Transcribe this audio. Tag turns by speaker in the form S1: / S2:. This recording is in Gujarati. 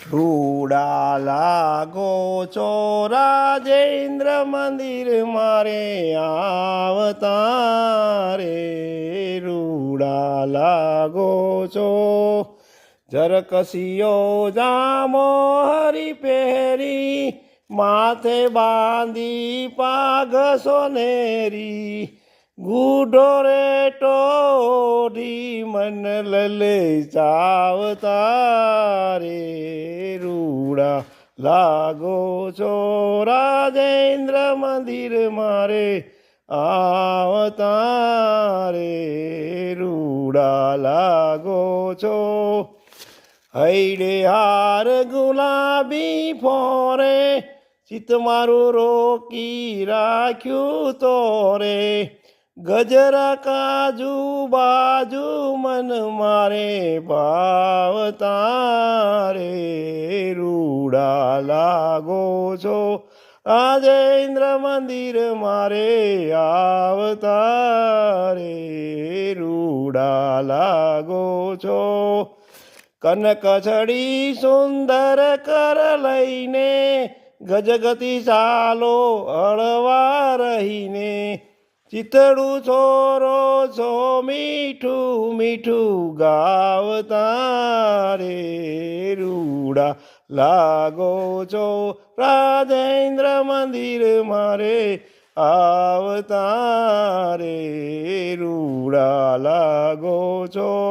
S1: રૂડા લાગો છો રાજેન્દ્ર મંદિર મારે આવતા રે રૂડા લાગો છો ઝરકસીયો જામો હરી પહેરી માથે બાંધી પાઘ સોનેરી ગુઢો રે ટોઢી મન લલે ચાવતા રે રૂડા લાગો છો રાજેન્દ્ર મંદિર મારે આવતા રે રૂડા લાગો છો હૈડે હાર ગુલાબી ફોરે ચિત મારું રોકી રાખ્યું તો રે ગજરા કાજુ બાજુ મન મારે ભાવતા રે રૂડા લાગો છો રાજેન્દ્ર મંદિર મારે આવતા રે રૂડા લાગો છો કનક છડી સુંદર કર લઈને ગજગતિ ચાલો હળવા રહીને ચિતડું છોરો છો મીઠું મીઠું ગાવતા રે રૂડા લાગો છો રાજેન્દ્ર મંદિર મારે આવતા રે રૂડા લાગો છો